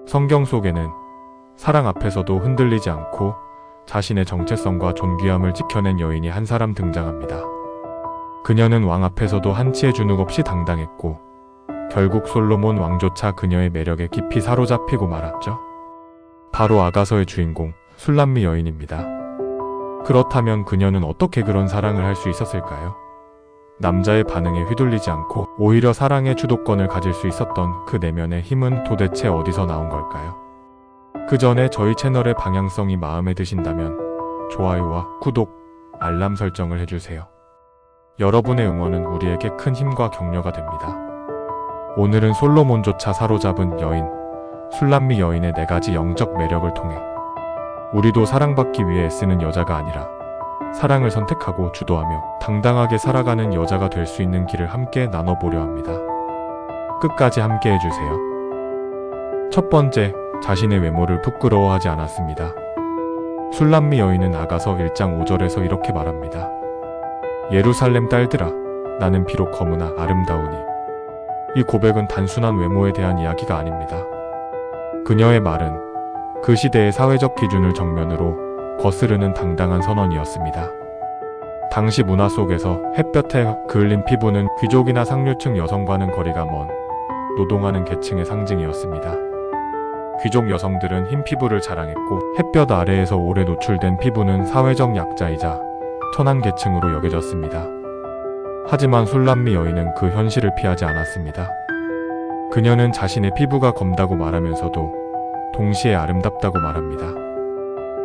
성경 속에는 사랑 앞에서도 흔들리지 않고 자신의 정체성과 존귀함을 지켜낸 여인이 한 사람 등장합니다. 그녀는 왕 앞에서도 한치의 준욱 없이 당당했고 결국 솔로몬 왕조차 그녀의 매력에 깊이 사로잡히고 말았죠. 바로 아가서의 주인공 술람미 여인입니다. 그렇다면 그녀는 어떻게 그런 사랑을 할 수 있었을까요? 남자의 반응에 휘둘리지 않고 오히려 사랑의 주도권을 가질 수 있었던 그 내면의 힘은 도대체 어디서 나온 걸까요? 그 전에 저희 채널의 방향성이 마음에 드신다면 좋아요와 구독, 알람 설정을 해주세요. 여러분의 응원은 우리에게 큰 힘과 격려가 됩니다. 오늘은 솔로몬조차 사로잡은 여인, 술람미 여인의 4가지 영적 매력을 통해 우리도 사랑받기 위해 애쓰는 여자가 아니라 사랑을 선택하고 주도하며 당당하게 살아가는 여자가 될 수 있는 길을 함께 나눠보려 합니다. 끝까지 함께 해주세요. 첫 번째, 자신의 외모를 부끄러워하지 않았습니다. 술람미 여인은 아가서 1장 5절에서 이렇게 말합니다. 예루살렘 딸들아, 나는 비록 거무나 아름다우니. 이 고백은 단순한 외모에 대한 이야기가 아닙니다. 그녀의 말은 그 시대의 사회적 기준을 정면으로 거스르는 당당한 선언이었습니다. 당시 문화 속에서 햇볕에 그을린 피부는 귀족이나 상류층 여성과는 거리가 먼 노동하는 계층의 상징이었습니다. 귀족 여성들은 흰 피부를 자랑했고 햇볕 아래에서 오래 노출된 피부는 사회적 약자이자 천한 계층으로 여겨졌습니다. 하지만 술람미 여인은 그 현실을 피하지 않았습니다. 그녀는 자신의 피부가 검다고 말하면서도 동시에 아름답다고 말합니다.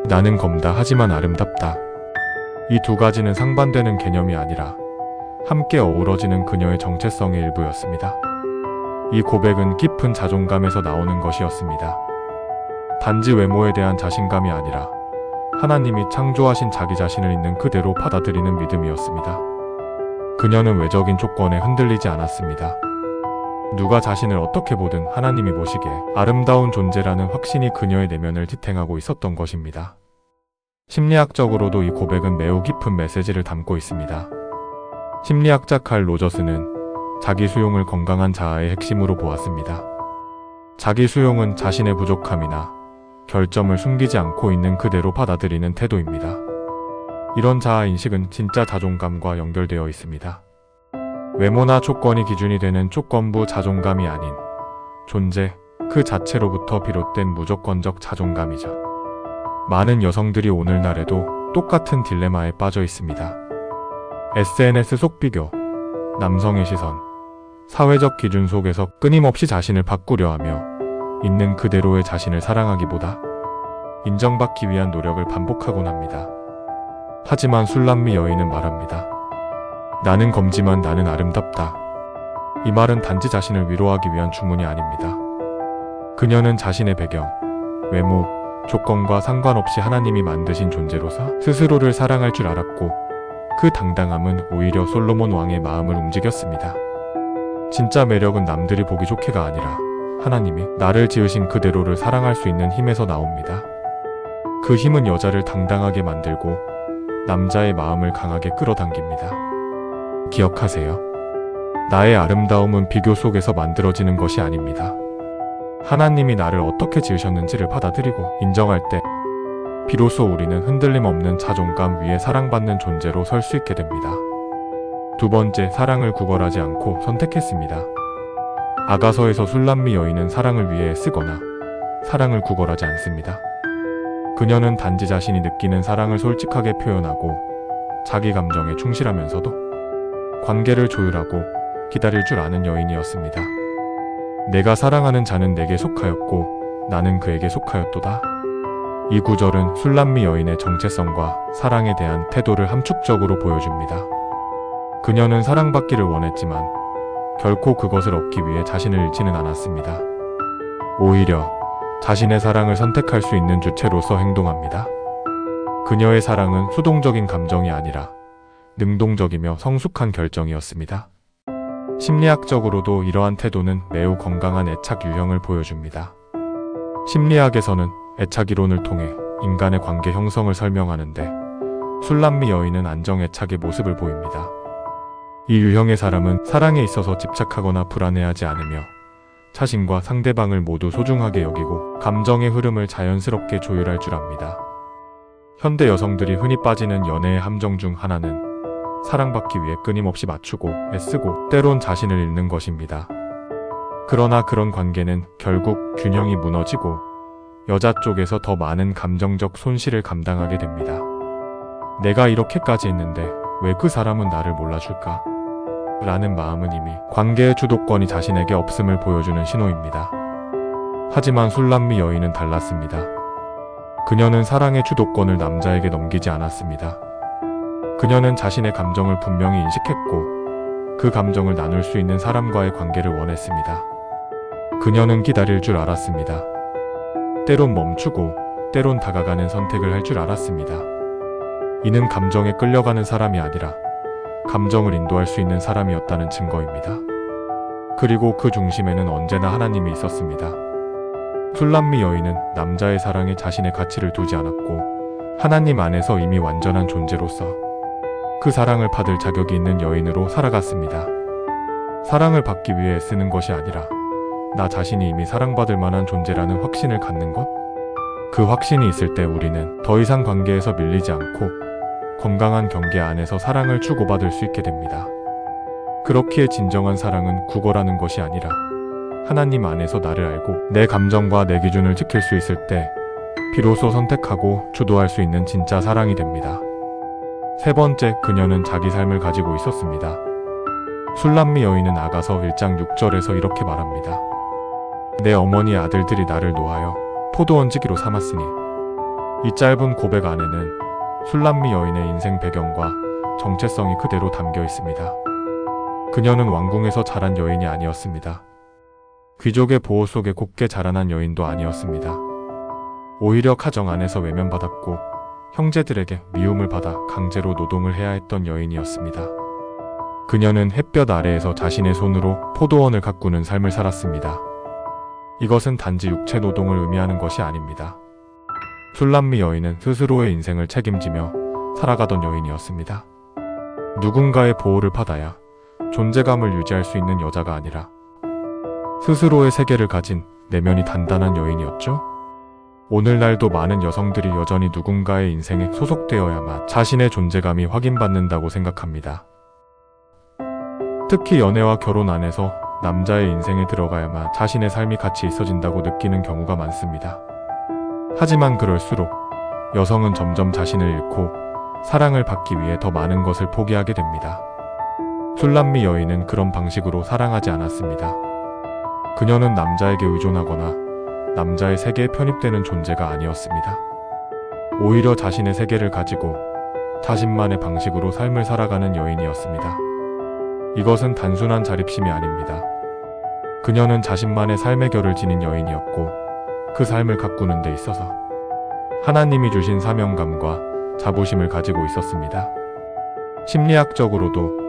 나는 검다 하지만 아름답다. 이 2가지는 상반되는 개념이 아니라 함께 어우러지는 그녀의 정체성의 일부였습니다. 이 고백은 깊은 자존감에서 나오는 것이었습니다. 단지 외모에 대한 자신감이 아니라 하나님이 창조하신 자기 자신을 있는 그대로 받아들이는 믿음이었습니다. 그녀는 외적인 조건에 흔들리지 않았습니다. 누가 자신을 어떻게 보든 하나님이 보시기에 아름다운 존재라는 확신이 그녀의 내면을 지탱하고 있었던 것입니다. 심리학적으로도 이 고백은 매우 깊은 메시지를 담고 있습니다. 심리학자 칼 로저스는 자기 수용을 건강한 자아의 핵심으로 보았습니다. 자기 수용은 자신의 부족함이나 결점을 숨기지 않고 있는 그대로 받아들이는 태도입니다. 이런 자아 인식은 진짜 자존감과 연결되어 있습니다. 외모나 조건이 기준이 되는 조건부 자존감이 아닌 존재 그 자체로부터 비롯된 무조건적 자존감이죠. 많은 여성들이 오늘날에도 똑같은 딜레마에 빠져 있습니다. SNS 속 비교, 남성의 시선, 사회적 기준 속에서 끊임없이 자신을 바꾸려 하며 있는 그대로의 자신을 사랑하기보다 인정받기 위한 노력을 반복하곤 합니다. 하지만 술람미 여인은 말합니다. 나는 검지만 나는 아름답다. 이 말은 단지 자신을 위로하기 위한 주문이 아닙니다. 그녀는 자신의 배경, 외모, 조건과 상관없이 하나님이 만드신 존재로서 스스로를 사랑할 줄 알았고 그 당당함은 오히려 솔로몬 왕의 마음을 움직였습니다. 진짜 매력은 남들이 보기 좋게가 아니라 하나님이 나를 지으신 그대로를 사랑할 수 있는 힘에서 나옵니다. 그 힘은 여자를 당당하게 만들고 남자의 마음을 강하게 끌어당깁니다. 기억하세요. 나의 아름다움은 비교 속에서 만들어지는 것이 아닙니다. 하나님이 나를 어떻게 지으셨는지를 받아들이고 인정할 때 비로소 우리는 흔들림 없는 자존감 위에 사랑받는 존재로 설 수 있게 됩니다. 2번째, 사랑을 구걸하지 않고 선택했습니다. 아가서에서 술람미 여인은 사랑을 위해 쓰거나 사랑을 구걸하지 않습니다. 그녀는 단지 자신이 느끼는 사랑을 솔직하게 표현하고 자기 감정에 충실하면서도 관계를 조율하고 기다릴 줄 아는 여인이었습니다. 내가 사랑하는 자는 내게 속하였고 나는 그에게 속하였도다. 이 구절은 술람미 여인의 정체성과 사랑에 대한 태도를 함축적으로 보여줍니다. 그녀는 사랑받기를 원했지만 결코 그것을 얻기 위해 자신을 잃지는 않았습니다. 오히려 자신의 사랑을 선택할 수 있는 주체로서 행동합니다. 그녀의 사랑은 수동적인 감정이 아니라 능동적이며 성숙한 결정이었습니다. 심리학적으로도 이러한 태도는 매우 건강한 애착 유형을 보여줍니다. 심리학에서는 애착 이론을 통해 인간의 관계 형성을 설명하는데 술람미 여인은 안정 애착의 모습을 보입니다. 이 유형의 사람은 사랑에 있어서 집착하거나 불안해하지 않으며 자신과 상대방을 모두 소중하게 여기고 감정의 흐름을 자연스럽게 조율할 줄 압니다. 현대 여성들이 흔히 빠지는 연애의 함정 중 하나는 사랑받기 위해 끊임없이 맞추고 애쓰고 때론 자신을 잃는 것입니다. 그러나 그런 관계는 결국 균형이 무너지고 여자 쪽에서 더 많은 감정적 손실을 감당하게 됩니다. 내가 이렇게까지 했는데 왜 그 사람은 나를 몰라줄까? 라는 마음은 이미 관계의 주도권이 자신에게 없음을 보여주는 신호입니다. 하지만 술람미 여인은 달랐습니다. 그녀는 사랑의 주도권을 남자에게 넘기지 않았습니다. 그녀는 자신의 감정을 분명히 인식했고 그 감정을 나눌 수 있는 사람과의 관계를 원했습니다. 그녀는 기다릴 줄 알았습니다. 때론 멈추고 때론 다가가는 선택을 할 줄 알았습니다. 이는 감정에 끌려가는 사람이 아니라 감정을 인도할 수 있는 사람이었다는 증거입니다. 그리고 그 중심에는 언제나 하나님이 있었습니다. 술람미 여인은 남자의 사랑에 자신의 가치를 두지 않았고 하나님 안에서 이미 완전한 존재로서 그 사랑을 받을 자격이 있는 여인으로 살아갔습니다. 사랑을 받기 위해 애쓰는 것이 아니라 나 자신이 이미 사랑받을 만한 존재라는 확신을 갖는 것? 그 확신이 있을 때 우리는 더 이상 관계에서 밀리지 않고 건강한 경계 안에서 사랑을 주고받을 수 있게 됩니다. 그렇기에 진정한 사랑은 구걸하는 것이 아니라 하나님 안에서 나를 알고 내 감정과 내 기준을 지킬 수 있을 때 비로소 선택하고 주도할 수 있는 진짜 사랑이 됩니다. 세 번째, 그녀는 자기 삶을 가지고 있었습니다. 술람미 여인은 아가서 1장 6절에서 이렇게 말합니다. 내 어머니 아들들이 나를 놓아여 포도원지기로 삼았으니. 이 짧은 고백 안에는 술람미 여인의 인생 배경과 정체성이 그대로 담겨 있습니다. 그녀는 왕궁에서 자란 여인이 아니었습니다. 귀족의 보호 속에 곱게 자라난 여인도 아니었습니다. 오히려 가정 안에서 외면받았고 형제들에게 미움을 받아 강제로 노동을 해야 했던 여인이었습니다. 그녀는 햇볕 아래에서 자신의 손으로 포도원을 가꾸는 삶을 살았습니다. 이것은 단지 육체 노동을 의미하는 것이 아닙니다. 술람미 여인은 스스로의 인생을 책임지며 살아가던 여인이었습니다. 누군가의 보호를 받아야 존재감을 유지할 수 있는 여자가 아니라 스스로의 세계를 가진 내면이 단단한 여인이었죠. 오늘날도 많은 여성들이 여전히 누군가의 인생에 소속되어야만 자신의 존재감이 확인받는다고 생각합니다. 특히 연애와 결혼 안에서 남자의 인생에 들어가야만 자신의 삶이 가치 있어진다고 느끼는 경우가 많습니다. 하지만 그럴수록 여성은 점점 자신을 잃고 사랑을 받기 위해 더 많은 것을 포기하게 됩니다. 술람미 여인은 그런 방식으로 사랑하지 않았습니다. 그녀는 남자에게 의존하거나 남자의 세계에 편입되는 존재가 아니었습니다. 오히려 자신의 세계를 가지고 자신만의 방식으로 삶을 살아가는 여인이었습니다. 이것은 단순한 자립심이 아닙니다. 그녀는 자신만의 삶의 결을 지닌 여인이었고 그 삶을 가꾸는 데 있어서 하나님이 주신 사명감과 자부심을 가지고 있었습니다. 심리학적으로도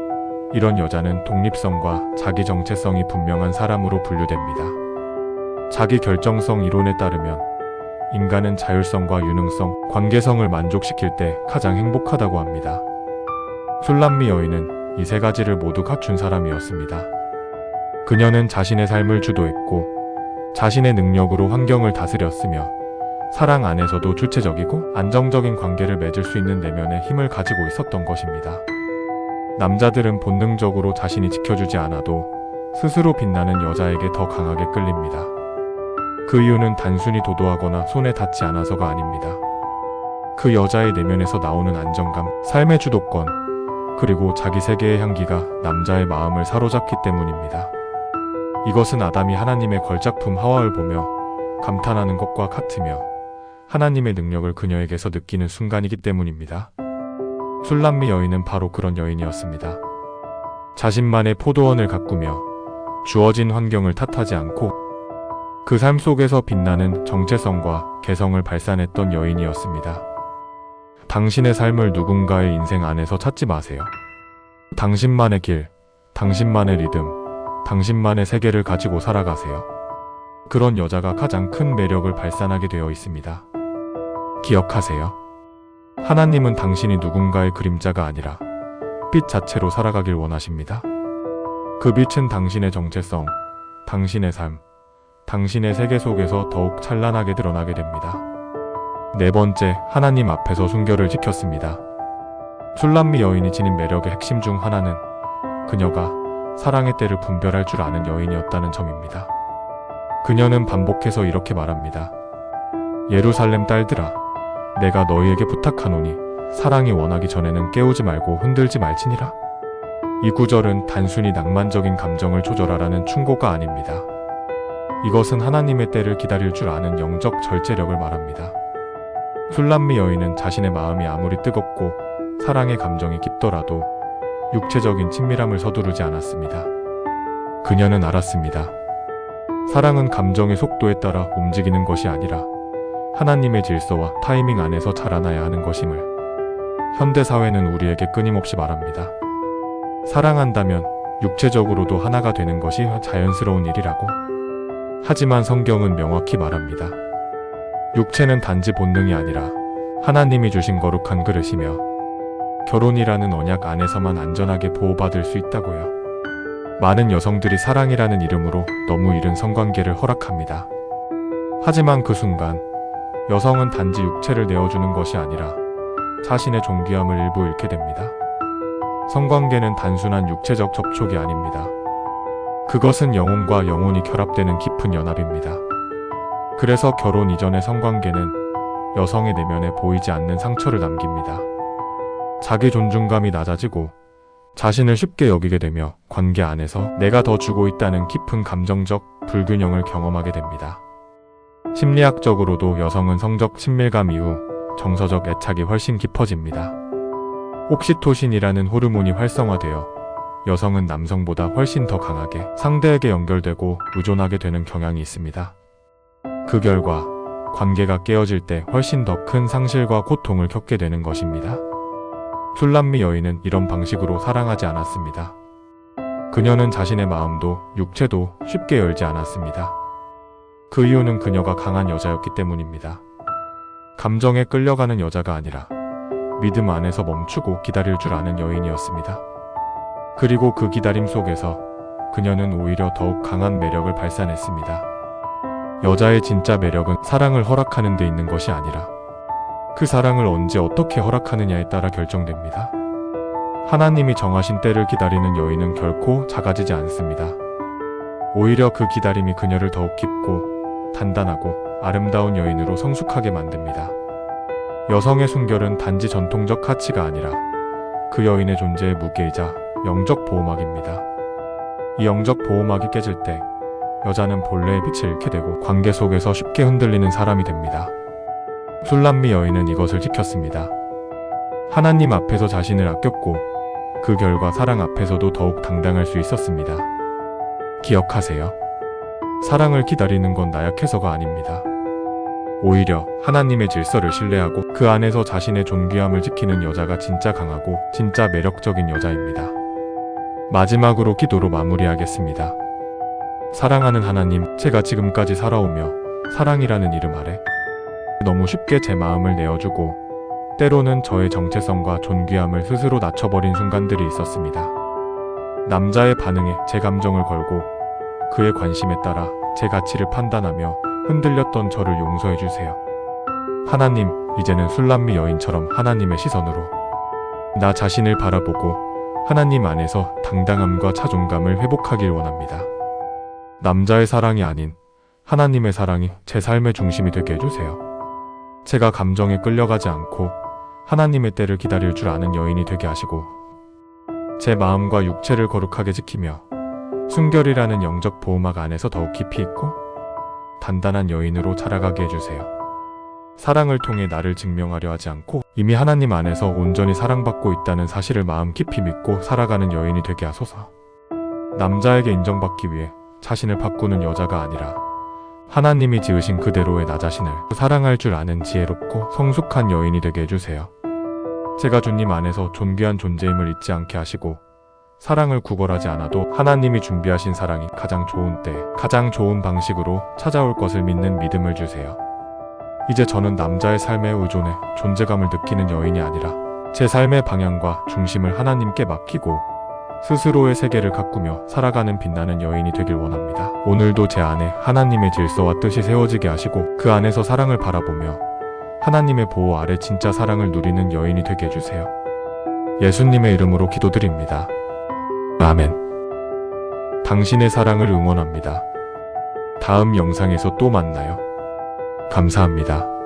이런 여자는 독립성과 자기 정체성이 분명한 사람으로 분류됩니다. 자기 결정성 이론에 따르면 인간은 자율성과 유능성, 관계성을 만족시킬 때 가장 행복하다고 합니다. 술람미 여인은 이 세 가지를 모두 갖춘 사람이었습니다. 그녀는 자신의 삶을 주도했고 자신의 능력으로 환경을 다스렸으며 사랑 안에서도 주체적이고 안정적인 관계를 맺을 수 있는 내면의 힘을 가지고 있었던 것입니다. 남자들은 본능적으로 자신이 지켜주지 않아도 스스로 빛나는 여자에게 더 강하게 끌립니다. 그 이유는 단순히 도도하거나 손에 닿지 않아서가 아닙니다. 그 여자의 내면에서 나오는 안정감, 삶의 주도권, 그리고 자기 세계의 향기가 남자의 마음을 사로잡기 때문입니다. 이것은 아담이 하나님의 걸작품 하와를 보며 감탄하는 것과 같으며 하나님의 능력을 그녀에게서 느끼는 순간이기 때문입니다. 술람미 여인은 바로 그런 여인이었습니다. 자신만의 포도원을 가꾸며 주어진 환경을 탓하지 않고 그 삶 속에서 빛나는 정체성과 개성을 발산했던 여인이었습니다. 당신의 삶을 누군가의 인생 안에서 찾지 마세요. 당신만의 길, 당신만의 리듬, 당신만의 세계를 가지고 살아가세요. 그런 여자가 가장 큰 매력을 발산하게 되어 있습니다. 기억하세요. 하나님은 당신이 누군가의 그림자가 아니라 빛 자체로 살아가길 원하십니다. 그 빛은 당신의 정체성, 당신의 삶, 당신의 세계 속에서 더욱 찬란하게 드러나게 됩니다. 네 번째, 하나님 앞에서 순결을 지켰습니다. 술람미 여인이 지닌 매력의 핵심 중 하나는 그녀가 사랑의 때를 분별할 줄 아는 여인이었다는 점입니다. 그녀는 반복해서 이렇게 말합니다. 예루살렘 딸들아, 내가 너희에게 부탁하노니 사랑이 원하기 전에는 깨우지 말고 흔들지 말지니라. 이 구절은 단순히 낭만적인 감정을 조절하라는 충고가 아닙니다. 이것은 하나님의 때를 기다릴 줄 아는 영적 절제력을 말합니다. 술람미 여인은 자신의 마음이 아무리 뜨겁고 사랑의 감정이 깊더라도 육체적인 친밀함을 서두르지 않았습니다. 그녀는 알았습니다. 사랑은 감정의 속도에 따라 움직이는 것이 아니라 하나님의 질서와 타이밍 안에서 자라나야 하는 것임을 현대사회는 우리에게 끊임없이 말합니다. 사랑한다면 육체적으로도 하나가 되는 것이 자연스러운 일이라고. 하지만 성경은 명확히 말합니다. 육체는 단지 본능이 아니라 하나님이 주신 거룩한 그릇이며 결혼이라는 언약 안에서만 안전하게 보호받을 수 있다고요. 많은 여성들이 사랑이라는 이름으로 너무 이른 성관계를 허락합니다. 하지만 그 순간 여성은 단지 육체를 내어주는 것이 아니라 자신의 존귀함을 일부 잃게 됩니다. 성관계는 단순한 육체적 접촉이 아닙니다. 그것은 영혼과 영혼이 결합되는 깊은 연합입니다. 그래서 결혼 이전의 성관계는 여성의 내면에 보이지 않는 상처를 남깁니다. 자기 존중감이 낮아지고 자신을 쉽게 여기게 되며 관계 안에서 내가 더 주고 있다는 깊은 감정적 불균형을 경험하게 됩니다. 심리학적으로도 여성은 성적 친밀감 이후 정서적 애착이 훨씬 깊어집니다. 옥시토신이라는 호르몬이 활성화되어 여성은 남성보다 훨씬 더 강하게 상대에게 연결되고 의존하게 되는 경향이 있습니다. 그 결과 관계가 깨어질 때 훨씬 더 큰 상실과 고통을 겪게 되는 것입니다. 술람미 여인은 이런 방식으로 사랑하지 않았습니다. 그녀는 자신의 마음도 육체도 쉽게 열지 않았습니다. 그 이유는 그녀가 강한 여자였기 때문입니다. 감정에 끌려가는 여자가 아니라 믿음 안에서 멈추고 기다릴 줄 아는 여인이었습니다. 그리고 그 기다림 속에서 그녀는 오히려 더욱 강한 매력을 발산했습니다. 여자의 진짜 매력은 사랑을 허락하는 데 있는 것이 아니라 그 사랑을 언제 어떻게 허락하느냐에 따라 결정됩니다. 하나님이 정하신 때를 기다리는 여인은 결코 작아지지 않습니다. 오히려 그 기다림이 그녀를 더욱 깊고 단단하고 아름다운 여인으로 성숙하게 만듭니다. 여성의 순결은 단지 전통적 가치가 아니라 그 여인의 존재의 무게이자 영적 보호막입니다. 이 영적 보호막이 깨질 때 여자는 본래의 빛을 잃게 되고 관계 속에서 쉽게 흔들리는 사람이 됩니다. 술람미 여인은 이것을 지켰습니다. 하나님 앞에서 자신을 아꼈고 그 결과 사랑 앞에서도 더욱 당당할 수 있었습니다. 기억하세요. 사랑을 기다리는 건 나약해서가 아닙니다. 오히려 하나님의 질서를 신뢰하고 그 안에서 자신의 존귀함을 지키는 여자가 진짜 강하고 진짜 매력적인 여자입니다. 마지막으로 기도로 마무리하겠습니다. 사랑하는 하나님, 제가 지금까지 살아오며 사랑이라는 이름 아래 너무 쉽게 제 마음을 내어주고 때로는 저의 정체성과 존귀함을 스스로 낮춰버린 순간들이 있었습니다. 남자의 반응에 제 감정을 걸고 그의 관심에 따라 제 가치를 판단하며 흔들렸던 저를 용서해주세요. 하나님, 이제는 술람미 여인처럼 하나님의 시선으로 나 자신을 바라보고 하나님 안에서 당당함과 자존감을 회복하길 원합니다. 남자의 사랑이 아닌 하나님의 사랑이 제 삶의 중심이 되게 해주세요. 제가 감정에 끌려가지 않고 하나님의 때를 기다릴 줄 아는 여인이 되게 하시고 제 마음과 육체를 거룩하게 지키며 순결이라는 영적 보호막 안에서 더욱 깊이 있고 단단한 여인으로 자라가게 해주세요. 사랑을 통해 나를 증명하려 하지 않고 이미 하나님 안에서 온전히 사랑받고 있다는 사실을 마음 깊이 믿고 살아가는 여인이 되게 하소서. 남자에게 인정받기 위해 자신을 바꾸는 여자가 아니라 하나님이 지으신 그대로의 나 자신을 사랑할 줄 아는 지혜롭고 성숙한 여인이 되게 해주세요. 제가 주님 안에서 존귀한 존재임을 잊지 않게 하시고 사랑을 구걸하지 않아도 하나님이 준비하신 사랑이 가장 좋은 때, 가장 좋은 방식으로 찾아올 것을 믿는 믿음을 주세요. 이제 저는 남자의 삶에 의존해 존재감을 느끼는 여인이 아니라 제 삶의 방향과 중심을 하나님께 맡기고 스스로의 세계를 가꾸며 살아가는 빛나는 여인이 되길 원합니다. 오늘도 제 안에 하나님의 질서와 뜻이 세워지게 하시고 그 안에서 사랑을 바라보며 하나님의 보호 아래 진짜 사랑을 누리는 여인이 되게 해주세요. 예수님의 이름으로 기도드립니다. 아멘. 당신의 사랑을 응원합니다. 다음 영상에서 또 만나요. 감사합니다.